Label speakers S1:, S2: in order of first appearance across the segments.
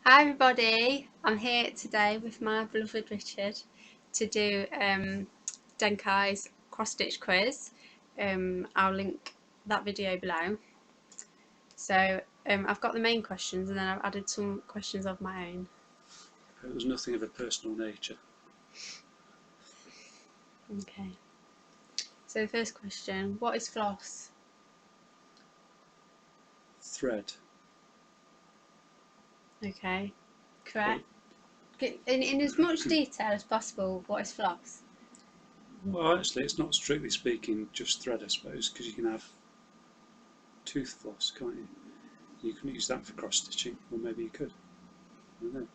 S1: Hi everybody, I'm here today with my beloved Richard to do Denkai's Cross Stitch Quiz. I'll link that video below. So I've got the main questions and then I've added some questions of my own.
S2: It was nothing of a personal nature.
S1: Okay. So the first question, what is floss?
S2: Thread.
S1: Okay, correct. In as much detail as possible, what is floss?
S2: Well, actually, it's not strictly speaking just thread, I suppose, because you can have tooth floss, can't you? You can use that for cross stitching, or maybe you could. I don't know.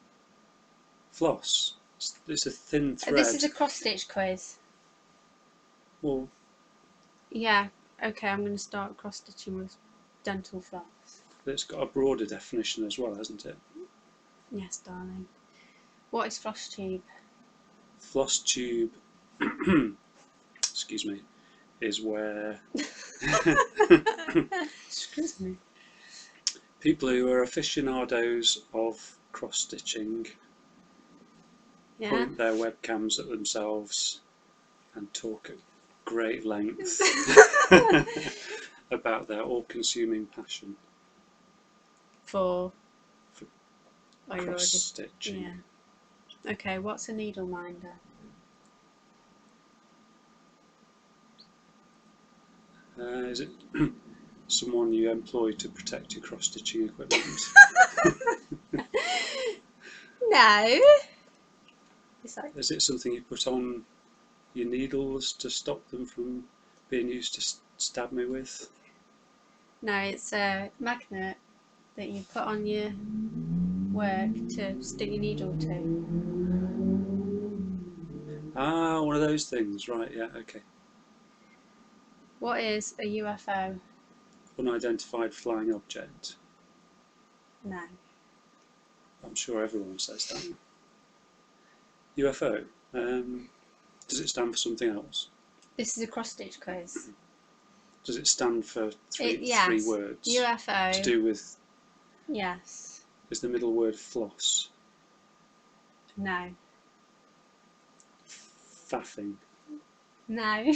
S2: Floss. It's a thin thread.
S1: This is a cross stitch quiz.
S2: Well,
S1: yeah. Okay, I'm going to start cross stitching with dental floss.
S2: It's got a broader definition as well, hasn't it?
S1: Yes, darling. What is Flosstube?
S2: Flosstube, excuse me, is where
S1: Excuse me.
S2: people who are aficionados of cross stitching point their webcams at themselves and talk at great length about their all-consuming passion
S1: for
S2: cross stitching.
S1: Yeah. Okay, what's a needle minder?
S2: Is it someone you employ to protect your cross stitching equipment?
S1: No.
S2: Is it something you put on your needles to stop them from being used to stab me with?
S1: No, it's a magnet that you put on your work to stick your needle to.
S2: Ah, one of those things, right, yeah, okay.
S1: What is a UFO?
S2: Unidentified flying object.
S1: No.
S2: I'm sure everyone says that. UFO. Does it stand for something else?
S1: This is a cross stitch quiz.
S2: Does it stand for three words?
S1: UFO.
S2: To do with...
S1: Yes.
S2: Is the middle word floss?
S1: No.
S2: Faffing.
S1: No.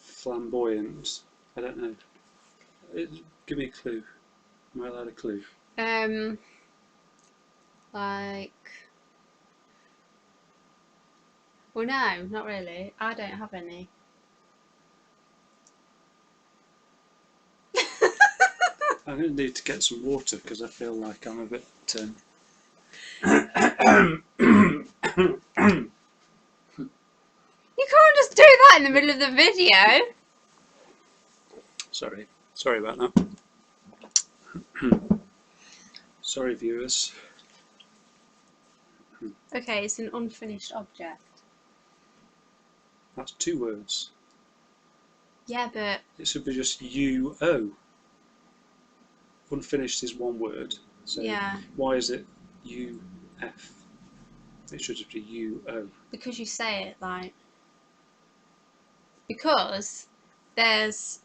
S2: Flamboyant. I don't know. Give me a clue. Am I allowed a clue?
S1: Like... Well, no, not really. I don't have any.
S2: I'm going to need to get some water because I feel like I'm a bit...
S1: You can't just do that in the middle of the video.
S2: Sorry about that. Sorry, viewers.
S1: Okay, it's an unfinished object.
S2: That's two words.
S1: Yeah, but...
S2: It should be just UO. Unfinished is one word. So
S1: yeah.
S2: Why is it UF? It should just be UO.
S1: Because you say it like... Because there's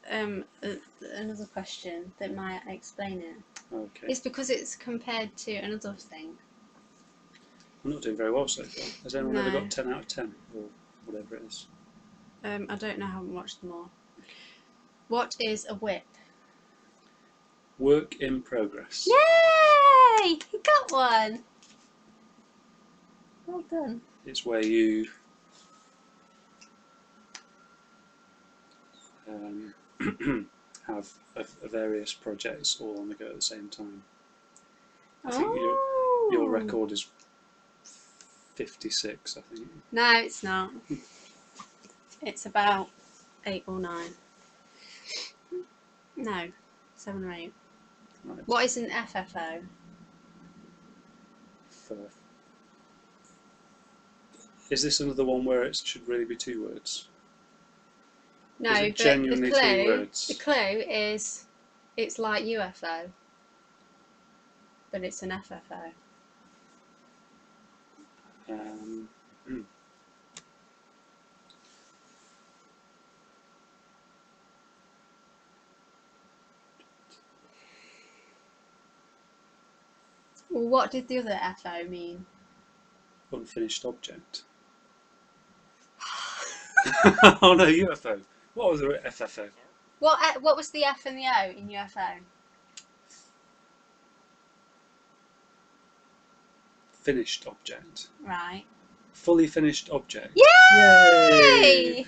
S1: another question that might explain it.
S2: Okay.
S1: It's because it's compared to another thing.
S2: I'm not doing very well so far. Has anyone ever got 10 out of 10 or whatever it is?
S1: I don't know. I haven't watched them all. What is a whip?
S2: Work in progress.
S1: Yay! You got one. Well done.
S2: It's where you have various projects all on the go at the same time. I think your record is 56, I think.
S1: No, it's not. It's about 8 or 9. No, 7 or 8.
S2: Right.
S1: What is an FFO?
S2: Is this another one where it should really be two words?
S1: No,
S2: is it genuinely
S1: but
S2: two words?
S1: The clue is it's like UFO, but it's an FFO. Well, what did the other FO mean?
S2: Unfinished object. Oh no, UFO. What was the FFO?
S1: What was the F and the O in UFO?
S2: Finished object.
S1: Right.
S2: Fully finished object.
S1: Yay!
S2: Yay!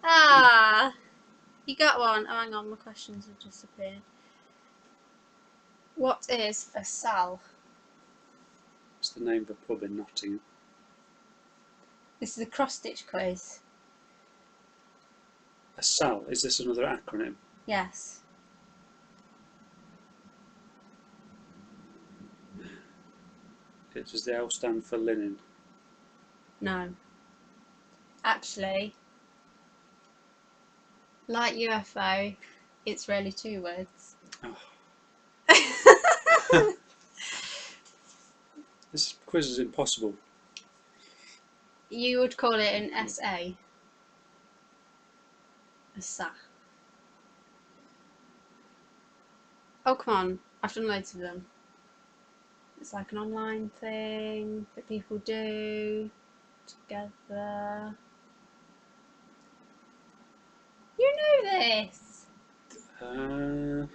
S1: Ah, you got one. Oh, hang on, my questions have disappeared. What is a sal?
S2: It's the name of a pub in Nottingham.
S1: This is a cross stitch quiz.
S2: A SAL, is this another acronym?
S1: Yes.
S2: Does the L stand for linen?
S1: No. Actually, like UFO, it's really 2 words.
S2: Oh. This quiz is impossible.
S1: You would call it an SA. A SA. Oh, come on. I've done loads of them. It's like an online thing that people do together. You know this!
S2: I'm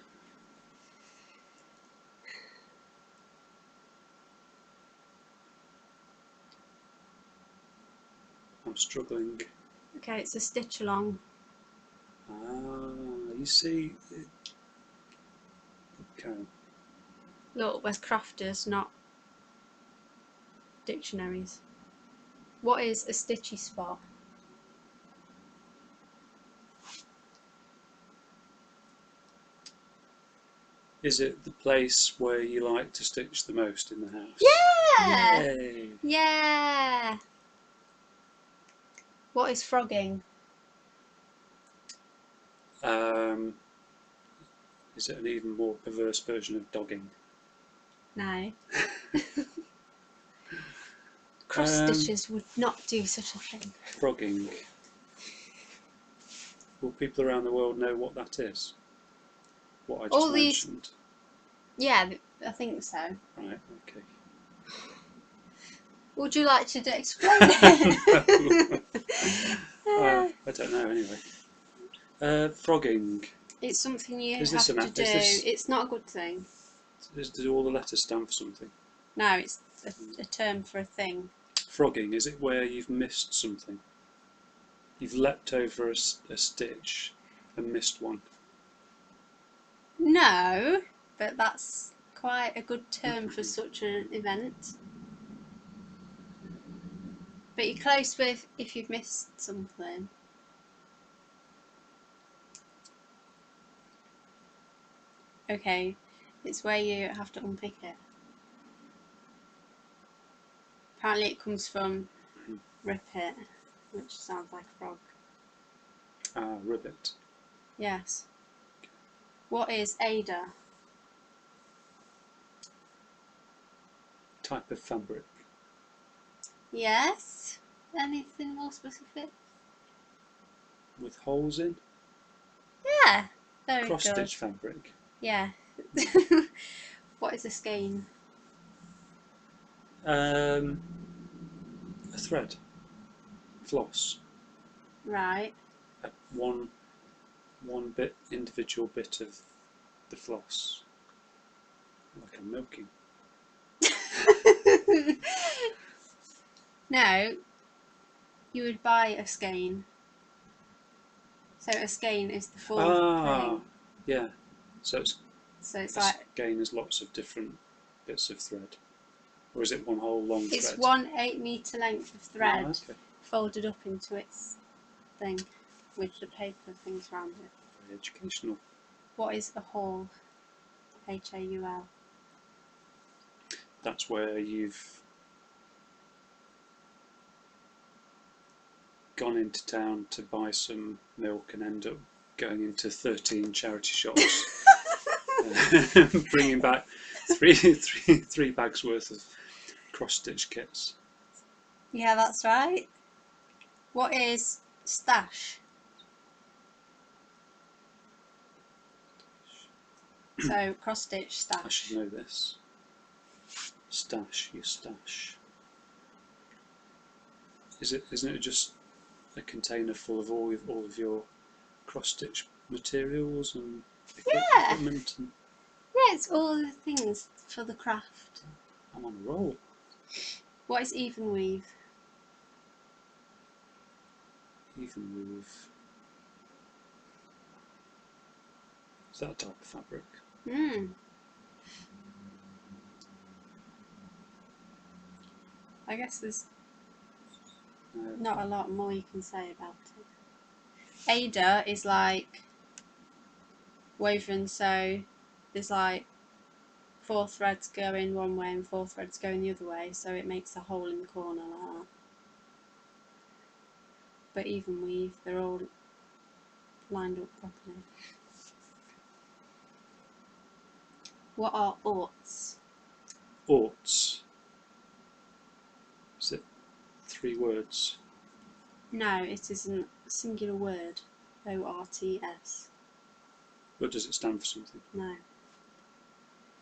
S2: struggling.
S1: Okay, it's a stitch along.
S2: You see. Okay.
S1: Look, there's crafters, not dictionaries. What is a stitchy spot?
S2: Is it the place where you like to stitch the most in the house?
S1: Yeah!
S2: Yay!
S1: Yeah! What is frogging?
S2: Is it an even more perverse version of dogging?
S1: No. Cross stitches would not do such a thing.
S2: Frogging. Will people around the world know what that is? What I just
S1: All
S2: mentioned?
S1: Yeah, I think so.
S2: Right, okay.
S1: Would you like to explain it?
S2: I don't know anyway. Frogging.
S1: It's something you
S2: Is
S1: have
S2: this
S1: to do. It's not a good thing.
S2: Do all the letters stand for something?
S1: No, it's a term for a thing.
S2: Frogging, is it where you've missed something? You've leapt over a stitch and missed one.
S1: No, but that's quite a good term for such an event. But you're close with if you've missed something. Okay, it's where you have to unpick it. Apparently it comes from rip it, which sounds like a frog.
S2: Ah, ribbit.
S1: Yes. What is Ada?
S2: Type of fabric.
S1: Yes. Anything more specific?
S2: With holes in?
S1: Yeah. Very
S2: Cross
S1: good.
S2: stitch fabric.
S1: Yeah. What is a skein?
S2: A thread. Floss.
S1: Right.
S2: One individual bit of the floss. Like I'm milking.
S1: No, you would buy a skein. So a skein is the full thing.
S2: Yeah. So
S1: it's
S2: a
S1: like
S2: skein is lots of different bits of thread. Or is it one whole long thread?
S1: it's 1 8-metre length of thread
S2: okay.
S1: folded up into its thing with the paper things around it.
S2: Very educational.
S1: What is a haul? Haul.
S2: That's where you've gone into town to buy some milk and end up going into 13 charity shops, bringing back three bags worth of cross-stitch kits.
S1: Yeah, that's right. What is stash? So cross-stitch stash.
S2: I should know this. Stash, your stash. Isn't it just a container full of all of your cross stitch materials and equipment? And
S1: Yeah, it's all the things for the craft.
S2: I'm on a roll.
S1: What is even weave?
S2: Even weave. Is that a type of fabric?
S1: I guess there's not a lot more you can say about it. Ada is like woven, so there's like 4 threads going one way and 4 threads going the other way, so it makes a hole in the corner like that. But even weave, they're all lined up properly. What are orts?
S2: Orts. Is it 3 words?
S1: No, it isn't a singular word. O-R-T-S.
S2: But does it stand for something?
S1: No.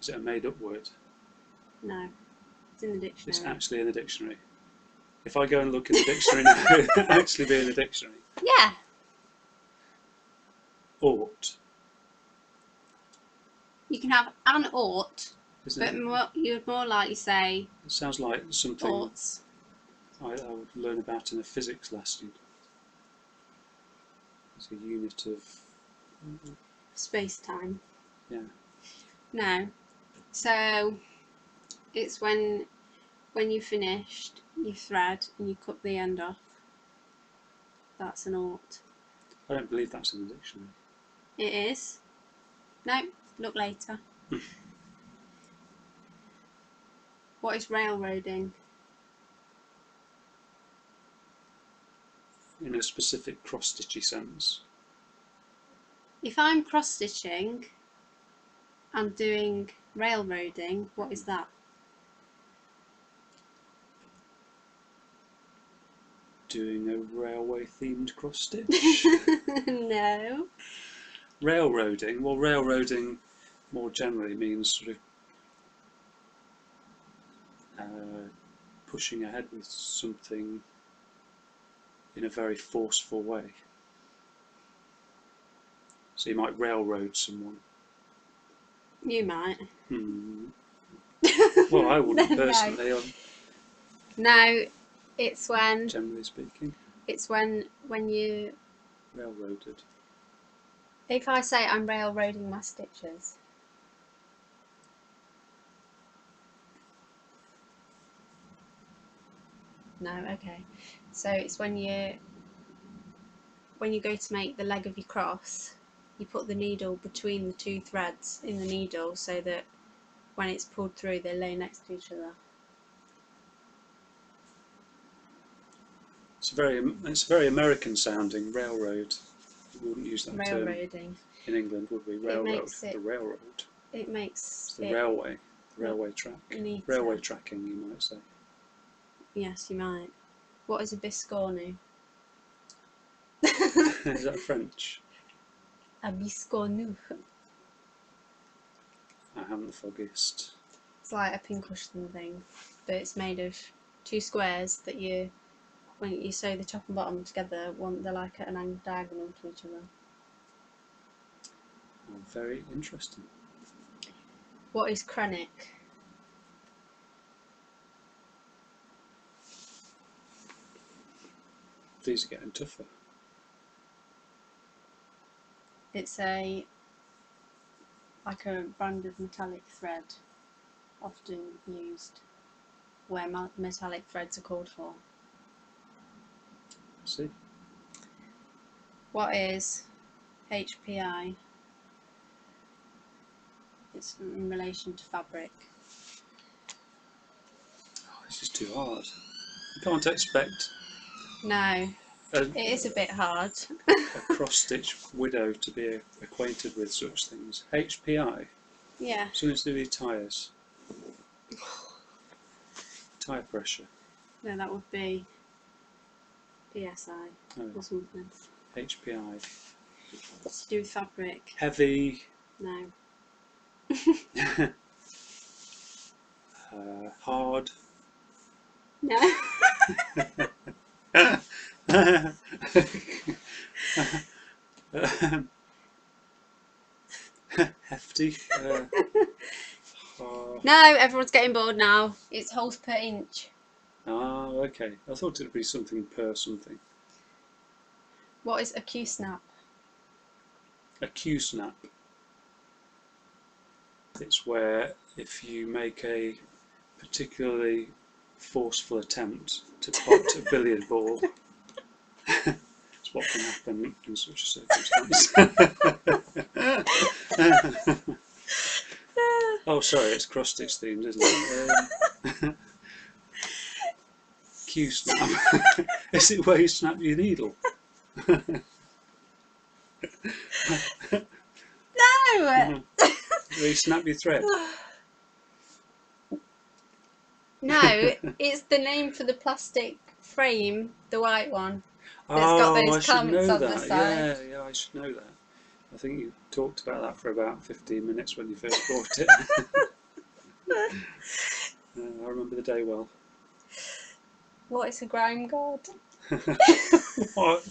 S2: Is it a made up word?
S1: No. It's in the dictionary.
S2: It's actually in the dictionary. If I go and look in the dictionary now, it'll actually be in the dictionary.
S1: Yeah.
S2: Ort.
S1: You can have an ort,
S2: Isn't
S1: but
S2: it?
S1: you'd more likely say
S2: It sounds like something
S1: orts.
S2: I would learn about in a physics lesson. It's a unit of
S1: Space-time.
S2: yeah.
S1: No. So it's when you've finished, you thread and you cut the end off. That's an ort.
S2: I don't believe that's in the dictionary.
S1: It is. No, look later. What is railroading?
S2: In a specific cross-stitchy sense.
S1: If I'm cross-stitching and doing railroading, what is that?
S2: Doing a railway-themed cross-stitch.
S1: No.
S2: Railroading. Well, railroading more generally means sort of pushing ahead with something in a very forceful way. So you might railroad someone.
S1: You might.
S2: Well, I wouldn't personally.
S1: No, it's when.
S2: Generally speaking.
S1: It's when you.
S2: Railroaded.
S1: If I say I'm railroading my stitches. No, okay. So it's when you go to make the leg of your cross, you put the needle between the 2 threads in the needle so that when it's pulled through they lay next to each other.
S2: It's very American sounding, railroad. We wouldn't use that
S1: Railroading.
S2: term in England, would we? Railroad. The railroad.
S1: It makes
S2: it's the railway. The railway track.
S1: Neater.
S2: Railway tracking, you might say.
S1: Yes, you might. What is a biscornu?
S2: Is that French?
S1: A biscornu.
S2: I haven't the foggiest.
S1: It's like a pincushion thing, but it's made of 2 squares that when you sew the top and bottom together, they're like at an angle diagonal to each other.
S2: Oh, very interesting.
S1: What is krennic?
S2: These are getting tougher.
S1: It's like a brand of metallic thread, often used where metallic threads are called for.
S2: See?
S1: What is HPI? It's in relation to fabric.
S2: Oh, this is too hard. You can't expect.
S1: No, it is a bit hard.
S2: A cross-stitch widow to be acquainted with such things. HPI?
S1: Yeah.
S2: Something to do with tyres. Tyre pressure.
S1: No, that would be PSI or something.
S2: HPI.
S1: It's to do with fabric.
S2: Heavy.
S1: No.
S2: Hard.
S1: No.
S2: Hefty. Hard.
S1: No, everyone's getting bored now. It's holes per inch.
S2: Ah, okay. I thought it would be something per something.
S1: What is a Q-snap?
S2: A Q-snap. It's where if you make a particularly forceful attempt to pot a billiard ball, it's what can happen in such a circumstance. Oh, sorry, it's cross stitch themed, isn't it? Q-snap. Is it where you snap your needle?
S1: No!
S2: Where you snap your thread?
S1: No, it's the name for the plastic frame, the white one. That's
S2: Oh,
S1: got those
S2: I should
S1: clamps
S2: know
S1: on the
S2: that.
S1: side.
S2: Yeah, I should know that. I think you talked about that for about 15 minutes when you first bought it. I remember the day well.
S1: What is a grime guard?
S2: What?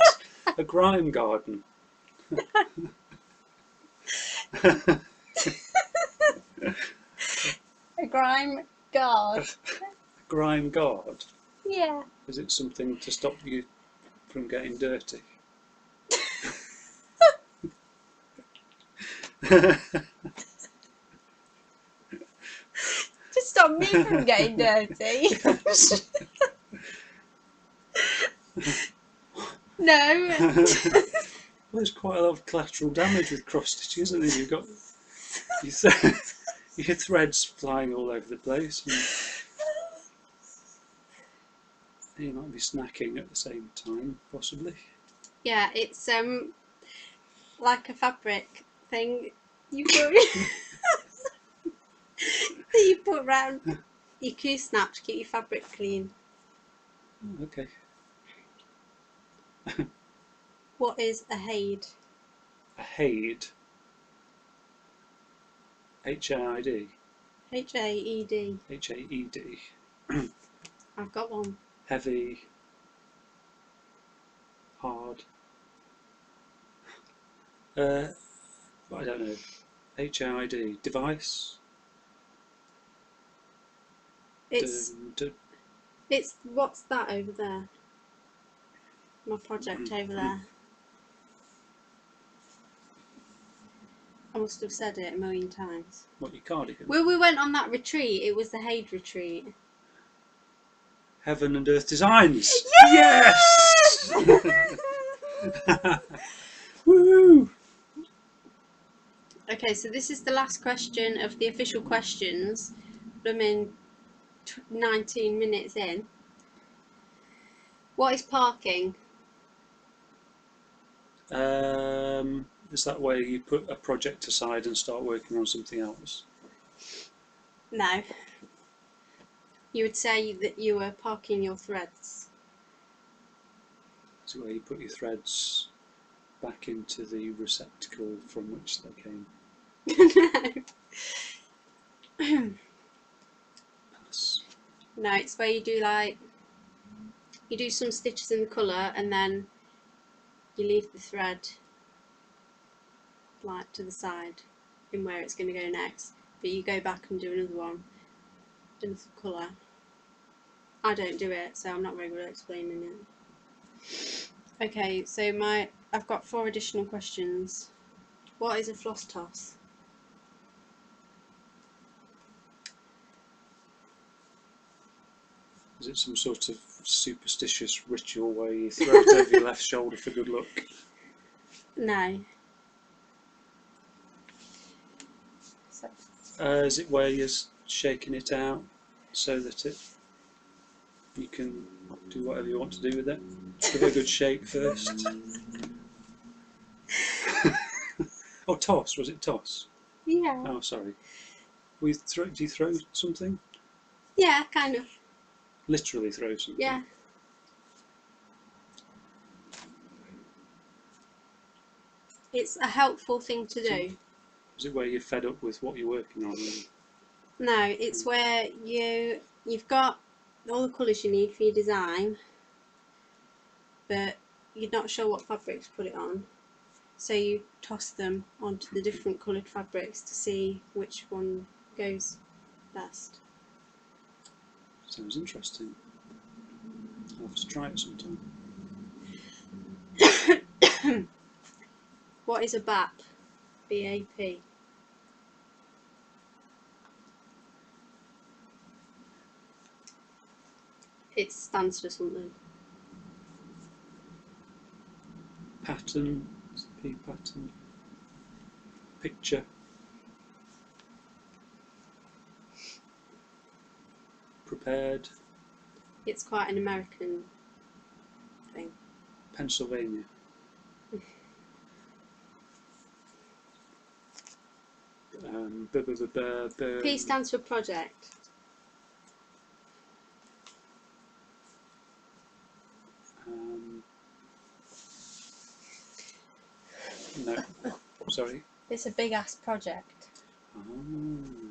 S2: A grime garden?
S1: A grime guard?
S2: A grime guard?
S1: Yeah.
S2: Is it something to stop you from getting dirty?
S1: To stop me from getting dirty. No.
S2: Well, there's quite a lot of collateral damage with cross stitching, isn't there? You've got your threads flying all over the place, and you might be snacking at the same time, possibly.
S1: Yeah, it's like a fabric thing you put that you put around your Q-snap to keep your fabric clean.
S2: Oh, okay.
S1: What is a haid?
S2: A haid. H-A-I-D.
S1: H-A-E-D.
S2: H-A-E-D.
S1: I've got one.
S2: Heavy. Hard. I don't know. H-A-I-D. Device.
S1: It's what's that over there? My project over there. I must have said it a million times.
S2: What, your cardigan?
S1: Well, we went on that retreat. It was the haid retreat.
S2: Heaven and Earth Designs.
S1: Yes!
S2: Woo!
S1: Okay, so this is the last question of the official questions. I'm in 19 minutes in. What is parking?
S2: Is that where you put a project aside and start working on something else?
S1: No. You would say that you were parking your threads.
S2: Is it where you put your threads back into the receptacle from which they came?
S1: No.
S2: Pass.
S1: No, it's where you do some stitches in the colour and then you leave the thread like to the side in where it's going to go next, but you go back and do another one, another colour. I don't do it, so I'm not very good at explaining it. Okay, so I've got 4 additional questions. What is a floss toss?
S2: Is it some sort of superstitious ritual where you throw it over your left shoulder for good luck?
S1: No. So,
S2: Is it where you're shaking it out so that you can do whatever you want to do with it? Give it a good shake first. Oh, toss. Was it toss?
S1: yeah.
S2: Oh, sorry. Do you throw something?
S1: Yeah, kind of.
S2: Literally throw something?
S1: Yeah. It's a helpful thing to do.
S2: Is it where you're fed up with what you're working on?
S1: No, it's where you've got all the colours you need for your design, but you're not sure what fabric to put it on. So you toss them onto the different coloured fabrics to see which one goes best.
S2: Sounds interesting. I'll have to try it sometime.
S1: What is a BAP? B-A-P. It stands for something.
S2: Pattern, P pattern, picture, prepared,
S1: It's quite an American thing.
S2: Pennsylvania.
S1: P stands for project.
S2: No, sorry.
S1: It's a big ass project.
S2: Oh.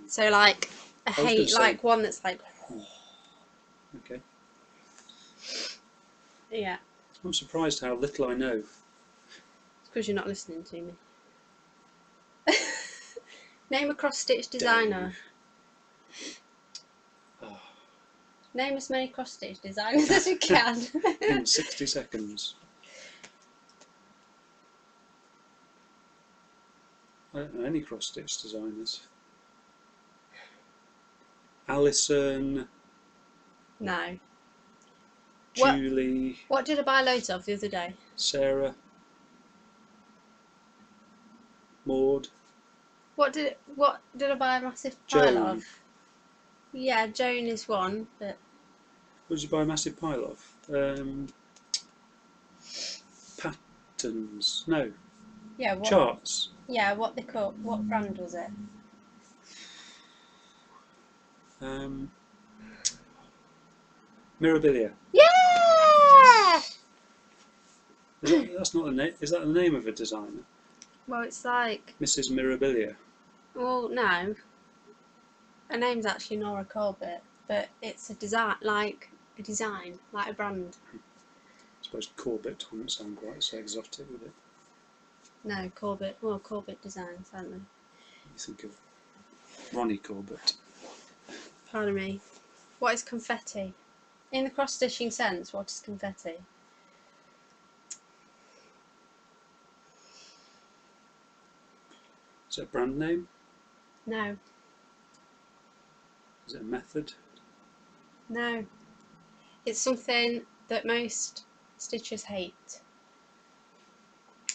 S1: So like a
S2: I was gonna say-
S1: like one that's like.
S2: Okay.
S1: Yeah.
S2: I'm surprised how little I know.
S1: It's because you're not listening to me. Name a cross stitch designer.
S2: Oh.
S1: Name as many cross stitch designers as you can.
S2: In 60 seconds. I don't know any cross stitch designers. Alison,
S1: No.
S2: Julie,
S1: What did I buy loads of the other day?
S2: Sarah, Maud,
S1: What did I buy a massive pile
S2: Joan.
S1: of? Yeah, Joan is one, but
S2: What did you buy a massive pile of? Patterns. No.
S1: yeah, what?
S2: Charts.
S1: Yeah, what they call? What brand was it?
S2: Mirabilia.
S1: Yeah.
S2: That's not the name. Is that the name of a designer?
S1: Well, it's like.
S2: Mrs. Mirabilia.
S1: Well, no. Her name's actually Nora Corbett, but it's a design, like a brand.
S2: I suppose Corbett wouldn't sound quite so exotic, would it?
S1: No, Corbett. Well, Corbett Designs, aren't they?
S2: You think of Ronnie Corbett.
S1: Pardon me. What is confetti? In the cross-stitching sense, what is confetti?
S2: Is it a brand name?
S1: No.
S2: Is it a method?
S1: No. It's something that most stitchers hate.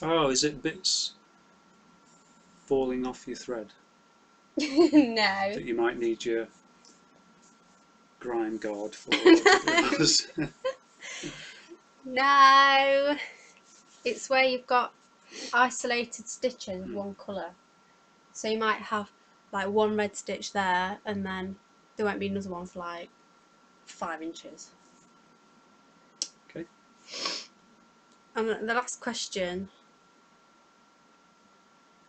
S2: Oh, is it bits falling off your thread
S1: No.
S2: that you might need your grime guard for?
S1: No. It's where you've got isolated stitches of one colour. So you might have like one red stitch there, and then there won't be another one for like 5 inches.
S2: Okay.
S1: And the last question.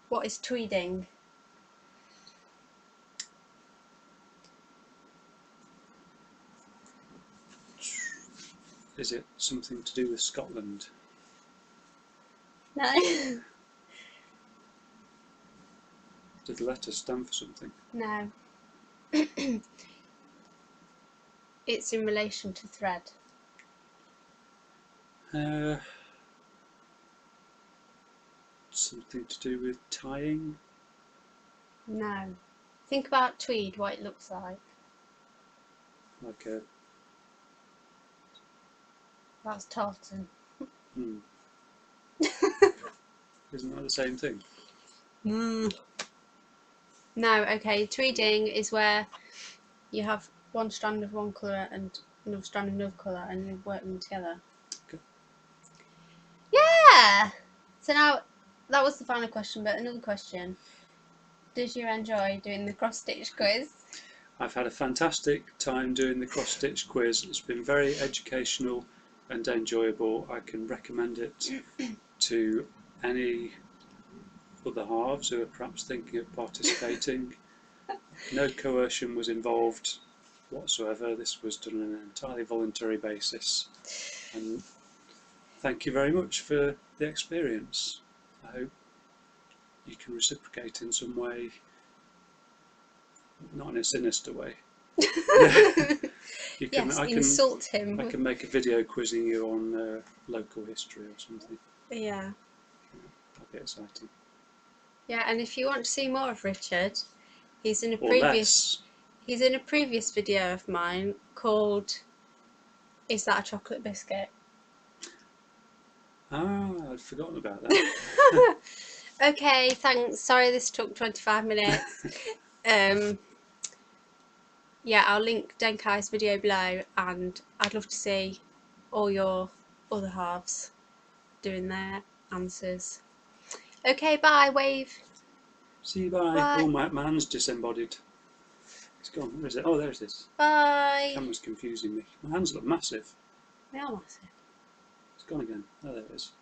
S1: What is tweeding?
S2: Is it something to do with Scotland?
S1: No.
S2: Did the letters stand for something?
S1: No. It's in relation to thread.
S2: Something to do with tying?
S1: No. Think about tweed, what it looks like.
S2: Like a...
S1: That's tartan.
S2: Isn't that the same thing?
S1: No, okay. Tweeding is where you have one strand of one colour and another strand of another colour and you work them together.
S2: Okay.
S1: Yeah! So now, that was the final question, but another question. Did you enjoy doing the cross stitch quiz?
S2: I've had a fantastic time doing the cross stitch quiz. It's been very educational and enjoyable. I can recommend it to any other halves who are perhaps thinking of participating. No coercion was involved whatsoever. This was done on an entirely voluntary basis. And thank you very much for the experience. I hope you can reciprocate in some way, not in a sinister way. You can,
S1: Yes, insult him.
S2: I can make a video quizzing you on local history or something.
S1: Yeah.
S2: That'll be exciting.
S1: Yeah, and if you want to see more of Richard, he's in a previous video of mine called "Is That a Chocolate Biscuit?"
S2: Ah, I'd forgotten about that.
S1: Okay, thanks. Sorry this took 25 minutes. Yeah, I'll link Denkai's video below, and I'd love to see all your other halves doing their answers. Okay, bye, wave.
S2: See you, bye.
S1: Bye.
S2: Oh, my hand's disembodied. It's gone. Where is it? Oh, there it is.
S1: Bye.
S2: The camera's confusing me. My hands look massive.
S1: They are massive.
S2: It's gone again. Oh, there it is.